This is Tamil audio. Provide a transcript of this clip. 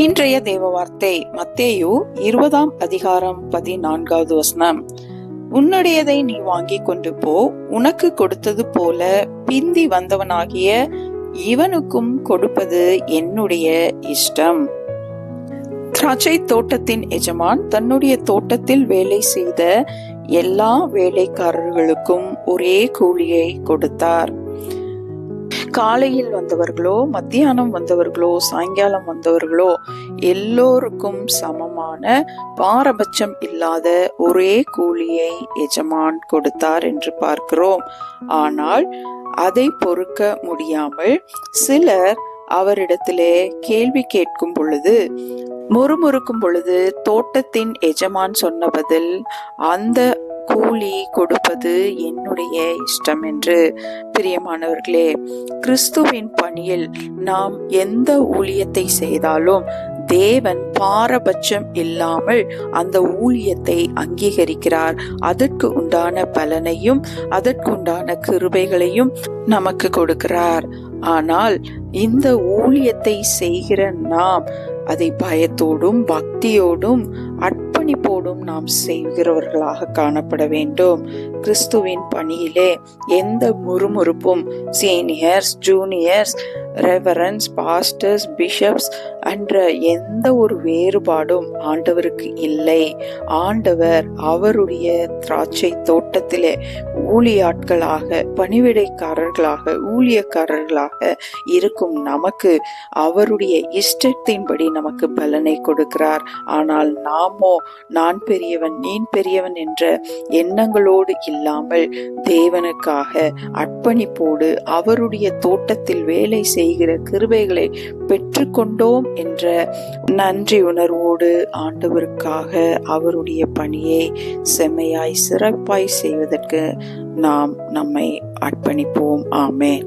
இன்றைய தேவ வார்த்தை மத்தேயு 20 அதிகாரம் 14. உன்னுடையதை நீ வாங்கி கொண்டு போ, உனக்கு கொடுத்தது போல பிந்தி வந்தவனாகிய இவனுக்கும் கொடுப்பது என்னுடைய இஷ்டம். திராட்சை தோட்டத்தின் எஜமான் தன்னுடைய தோட்டத்தில் வேலை செய்த எல்லா வேலைக்காரர்களுக்கும் ஒரே கூலியை கொடுத்தார். காலையில் வந்தவர்களோ, மத்தியானம் வந்தவர்களோ, சாயங்காலம் வந்தவர்களோ எல்லோருக்கும் சமமான பாரபட்சம் இல்லாத ஒரே கூலியை எஜமான் கொடுத்தார் என்று பார்க்கிறோம். ஆனால் அதை பொறுக்க முடியாமல் சிலர் அவரிடத்திலே கேள்வி கேட்கும் பொழுது, முறுமுறுக்கும் பொழுது தோட்டத்தின் எஜமான் சொன்ன பதில், அந்த கூலி கொடுப்பது என்னுடைய இஷ்டம் என்று. பிரியமானவர்களே, கிறிஸ்துவின் பணியில் நாம் எந்த ஊழியத்தை செய்தாலும் தேவன் பாரபட்சம் இல்லாமல் அந்த ஊழியத்தை அங்கீகரிக்கிறார். அதற்கு உண்டான பலனையும் அதற்கு உண்டான கிருபைகளையும் நமக்கு கொடுக்கிறார். ஆனால் இந்த ஊழியத்தை செய்கிற நாம் அதை பயத்தோடும் பக்தியோடும் அர்ப்பணிப்போடும் நாம் செய்கிறவர்களாக காணப்பட வேண்டும். கிறிஸ்துவின் பணியிலே எந்த முறுமுறுப்பும் seniors, juniors, reverends, pastors, bishops என்ற எந்த ஒரு வேறுபாடும் ஆண்டவருக்கு இல்லை. ஆண்டவர் அவருடைய திராட்சை தோட்டத்திலே ஊழியாட்களாக, பணிவிடைக்காரர்களாக, ஊழியக்காரர்களாக இருக்கும் நமக்கு அவருடைய இஷ்டத்தின்படி நமக்கு பலனை கொடுக்கிறார். ஆனால் நாமோ நான் பெரியவன், நீ பெரியவன் என்ற எண்ணங்களோடு இல்லாமல் தேவனுக்காக அர்ப்பணிப்போடு அவருடைய தோட்டத்தில் வேலை செய்கிற கிருபைகளை பெற்றுக்கொண்டோம் என்ற நன்றி உணர்வோடு ஆண்டவருக்காக அவருடைய பணியை செம்மையாய் சிறப்பாய் செய்வதற்கு நாம் நம்மை அர்ப்பணிப்போம். ஆமென்.